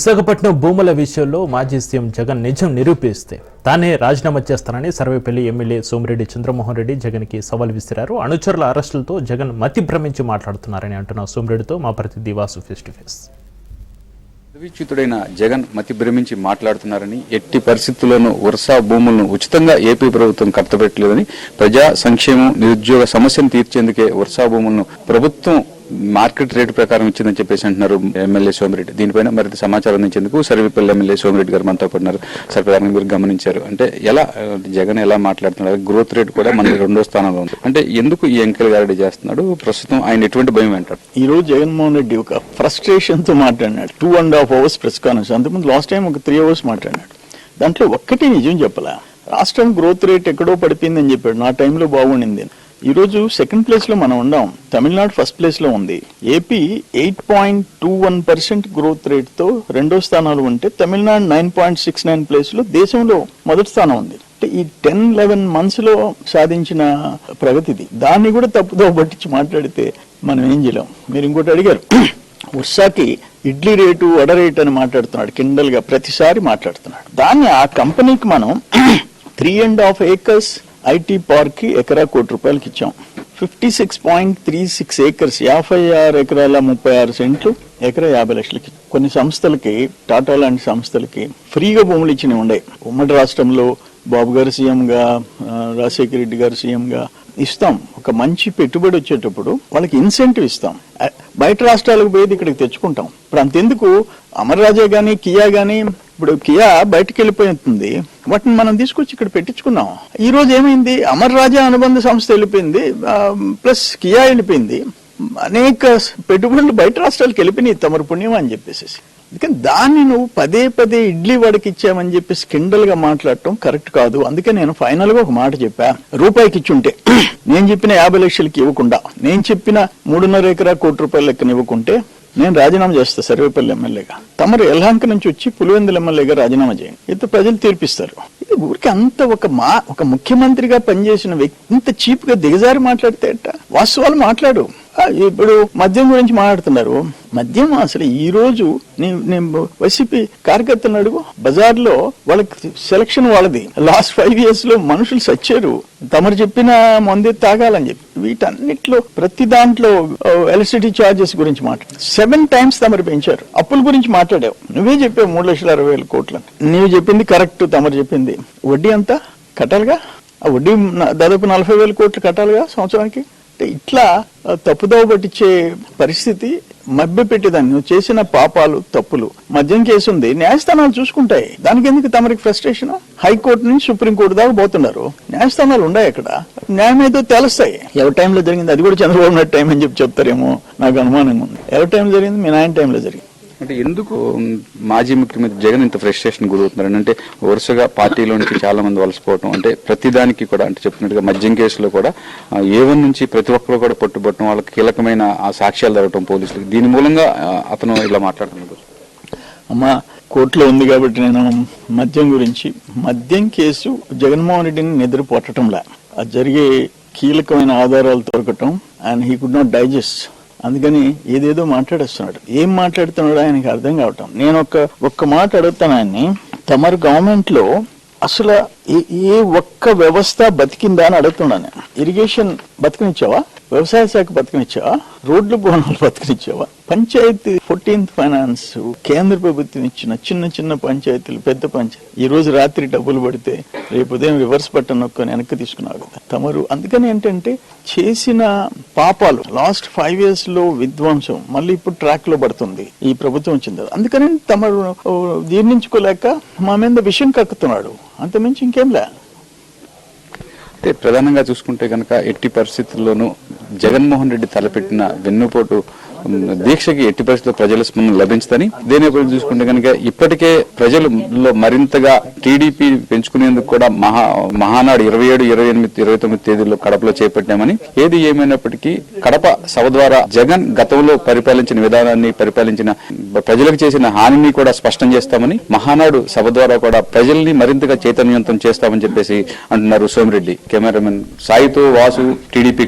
విశాఖపట్నం భూముల విషయంలో మాజీ సీఎం జగన్ నిజం నిరూపిస్తే తానే రాజీనామా చేస్తానని సర్వేపల్లి ఎమ్మెల్యే సోమిరెడ్డి చంద్రమోహన్ రెడ్డి జగన్ కి సవాల్ విసిరారు. అనుచరుల అరెస్టులతో జగన్ మతి భ్రమించి మాట్లాడుతున్నారని అంటున్న సోమిరెడ్డితో మా ప్రతినిధి వాసు ఫేస్ టు ఫేస్. విచితుడైన జగన్ మతి భ్రమించి మాట్లాడుతున్నారని, ఎట్టి పరిస్థితుల్లోనూ వర్షా భూములను ఉచితంగా ఏపీ ప్రభుత్వం కట్టబెట్టలేదని, ప్రజా సంక్షేమం నిరుద్యోగ సమస్యను తీర్చేందుకే వర్షా భూములను ప్రభుత్వం మార్కెట్ రేటు ప్రకారం ఇచ్చిందని చెప్పేసి అంటున్నారు ఎమ్మెల్యే సోమిరెడ్డి. దీనిపైన మరింత సమాచారం అందించేందుకు సర్వేపల్లి ఎమ్మెల్యే సోమిరెడ్డి గారు మనతో పడినారు. సార్, ప్రధానంగా మీరు గమనించారు అంటే జగన్ ఎలా మాట్లాడుతున్నారు, గ్రోత్ రేట్ కూడా మనకి 2వ స్థానంలో ఉంది అంటే ఎందుకు ఈ ఎంకెల్ గారెడ్డి చేస్తున్నాడు, ప్రస్తుతం ఆయన ఎటువంటి భయం అంటారు? ఈ రోజు జగన్మోహన్ రెడ్డి ఒక ఫ్రస్ట్రేషన్ తో మాట్లాడినాడు. 2.5 hours ప్రెస్ కాన్ఫరెన్స్, అంతకుముందు లాస్ట్ టైం ఒక 3 hours మాట్లాడినాడు. దాంట్లో ఒక్కటి నిజం చెప్పలా, రాష్ట్రం గ్రోత్ రేట్ ఎక్కడో పడిపోయిందని చెప్పాడు. నా టైంలో బాగుండింది. ఈ రోజు సెకండ్ ప్లేస్ లో మనం ఉన్నాం, తమిళనాడు ఫస్ట్ ప్లేస్ లో ఉంది. ఏపీ 8.21% గ్రోత్ రేట్ తో 2వ స్థానాలు ఉంటే తమిళనాడు 9.69 ప్లేస్ లో దేశంలో మొదటి స్థానం ఉంది. అంటే ఈ 10-11 months లో సాధించిన ప్రగతిది. దాన్ని కూడా తప్పుదో పట్టించి మాట్లాడితే మనం ఏం చేయలేం. మీరు ఇంకోటి అడిగారు, వర్షాకి ఇడ్లీ రేటు వడ రేటు అని మాట్లాడుతున్నాడు, కిండల్ గా ప్రతిసారి మాట్లాడుతున్నాడు. దాన్ని ఆ కంపెనీకి మనం 3.5 acres ఐటీ పార్క్ కి ఎకరా ₹1,00,00,000 ఇచ్చాం. 56.36 acres 56 ఎకరాల 36 సెంట్లు, ఎకరా 50 లక్షలకి. కొన్ని సంస్థలకి, టాటా లాంటి సంస్థలకి ఫ్రీగా భూములు ఇచ్చినవి ఉన్నాయి. ఉమ్మడి రాష్ట్రంలో బాబు గారు సీఎంగా, రాజశేఖర రెడ్డి గారు సీఎంగా ఇస్తాం. ఒక మంచి పెట్టుబడి వచ్చేటప్పుడు వాళ్ళకి ఇన్సెంటివ్ ఇస్తాం. బయట రాష్ట్రాలకు పోయేది ఇక్కడికి తెచ్చుకుంటాం. ఇప్పుడు అంతెందుకు, అమర్ రాజా గానీ, కియా గానీ, ఇప్పుడు కియా బయటకు వెళ్ళిపోతుంది, వాటిని మనం తీసుకొచ్చి ఇక్కడ పెట్టించుకున్నాం. ఈ రోజు ఏమైంది, అమర్ రాజా అనుబంధ సంస్థ వెళ్ళిపోయింది, ప్లస్ కియా వెళ్ళిపోయింది. అనేక పెట్టుబడులు బయట రాష్ట్రాలకు వెళ్ళిపోయినాయి, తమరు పుణ్యం అని చెప్పేసి. అందుకని దాన్ని నువ్వు పదే పదే ఇడ్లీ వడకి ఇచ్చామని చెప్పేసి కిండల్ గా మాట్లాడటం కరెక్ట్ కాదు. అందుకే నేను ఫైనల్ గా ఒక మాట చెప్పా, రూపాయికి ఇచ్చుంటే, నేను చెప్పిన 50 లక్షలకి ఇవ్వకుండా, నేను చెప్పిన 3.5 ఎకరా ₹1,00,00,000 లెక్కన ఇవ్వకుంటే నేను రాజీనామా చేస్తా సర్వేపల్లి ఎమ్మెల్యేగా. తమరు యలహంక నుంచి వచ్చి పులివెందుల ఎమ్మెల్యేగా రాజీనామా చేయండి, ఇంత ప్రజలు తీర్పిస్తారు. ఇది ఊరికి అంత ఒక ముఖ్యమంత్రిగా పనిచేసిన వ్యక్తి ఇంత చీప్ గా దిగజారి మాట్లాడితే వాస్తవాలు మాట్లాడు. ఇప్పుడు మద్యం గురించి మాట్లాడుతున్నారు. మద్యం అసలు ఈ రోజు నేను వైసీపీ కార్యకర్తలను అడుగు, బజార్ లో వాళ్ళకి సెలక్షన్ వాళ్ళది. లాస్ట్ 5 years లో మనుషులు సచ్చారు తమరు చెప్పిన మందే తాగాలని చెప్పి. వీటన్నిటిలో ప్రతి దాంట్లో ఎలక్ట్రిసిటీ ఛార్జెస్ గురించి మాట్లాడు. 7 times తమరు పెంచారు. అప్పుల గురించి మాట్లాడావు, నువ్వే చెప్పావు 3,60,000 కోట్లు. నువ్వు చెప్పింది కరెక్ట్, తమరు చెప్పింది. వడ్డీ అంతా కట్టాలిగా, ఆ వడ్డీ దాదాపు 40,000 కోట్లు కట్టాలిగా సంవత్సరానికి. ఇట్లా తప్పుదోవ పట్టించే పరిస్థితి, మభ్య పెట్టేదాన్ని. నువ్వు చేసిన పాపాలు, తప్పులు, మద్యం కేసు ఉంది, న్యాయస్థానాలు చూసుకుంటాయి. దానికి ఎందుకు తమరికి ఫ్రస్ట్రేషన్? హైకోర్టు నుంచి సుప్రీంకోర్టు దాకా పోతున్నారు, న్యాయస్థానాలు ఉన్నాయి. అక్కడ న్యాయం ఏదో తెలుస్తాయి. ఎవరి టైంలో జరిగింది, అది కూడా చంద్రబాబు నాయుడు టైం అని చెప్పి చెప్తారేమో, నాకు అనుమానంగా ఉంది. ఎవరి టైంలో జరిగింది? మీ నాయన టైంలో జరిగింది. అంటే ఎందుకు మాజీ ముఖ్యమంత్రి జగన్ ఇంత ఫ్రస్ట్రేషన్ గురవుతున్నారు అంటే, వరుసగా పార్టీలో నుంచి చాలా మంది వలసపోవటం, అంటే ప్రతిదానికి కూడా, అంటే చెప్తున్నట్టుగా మద్యం కేసులో కూడా A1 నుంచి ప్రతి ఒక్కరు కూడా పట్టుబట్టడం, వాళ్ళకి కీలకమైన సాక్ష్యాలు జరగటం పోలీసులకు, దీని మూలంగా అతను ఇలా మాట్లాడుతున్నారు. అమ్మా, కోర్టులో ఉంది కాబట్టి నేను మద్యం గురించి, మద్యం కేసు జగన్మోహన్ రెడ్డిని నిద్రపోట్టడంలా, అది జరిగే కీలకమైన ఆధారాలు దొరకటం, and he could not digest. అందుకని ఏదేదో మాట్లాడేస్తున్నాడు. ఏం మాట్లాడుతున్నాడో ఆయనకి అర్థం కావటం. నేను ఒక్క మాట అడుగుతాను ఆయన్ని, తమరు గవర్నమెంట్ లో అసలు ఏ ఒక్క వ్యవస్థ బతికిందా అని అడుగుతున్నాను. ఇరిగేషన్ బతికినిచ్చావా? వ్యవసాయ శాఖ బతికినిచ్చావా? రోడ్లు భవనాలు బతికినిచ్చావా? పంచాయతీ 14th ఫైనాన్స్ కేంద్ర ప్రభుత్వం ఇచ్చిన చిన్న చిన్న పంచాయతీలు, పెద్ద పంచాయతీ ఈ రోజు రాత్రి డబ్బులు పడితే రేపు ఉదయం రివర్స్ బటన్ నొక్కొని వెనక్కి తీసుకున్నారు కదా తమరు. అందుకని ఏంటంటే చేసిన పాపాలు, లాస్ట్ 5 years లో విధ్వంసం మళ్ళీ ఇప్పుడు ట్రాక్ లో పడుతుంది ఈ ప్రభుత్వం వచ్చింది. అందుకని తమరు జీర్ణించుకోలేక మా మీద విషయం కక్కుతున్నాడు, అంతమించి ఇంకేంలే. అంటే ప్రధానంగా చూసుకుంటే కనుక ఎట్టి పరిస్థితుల్లోనూ జగన్మోహన్ రెడ్డి తలపెట్టిన వెన్నుపోటు దీక్షకి ఎట్టి పరిస్థితుల్లో ప్రజల స్పందన లభించదని, దేని చూసుకుంటే కనుక ఇప్పటికే ప్రజల్లో మరింతగా టీడీపీ పెంచుకునేందుకు కూడా మహానాడు 27, 28, 29 తేదీల్లో కడపలో చేపట్టామని, ఏది ఏమైనప్పటికీ కడప సభ ద్వారా జగన్ గతంలో పరిపాలించిన విధానాన్ని, పరిపాలించిన ప్రజలకు చేసిన హానిని కూడా స్పష్టం చేస్తామని, మహానాడు సభ ద్వారా కూడా ప్రజల్ని మరింతగా చైతన్యవంతం చేస్తామని చెప్పేసి అంటున్నారు సోమిరెడ్డి. కెమెరామెన్ సాయితో వాసు, టీడీపీ.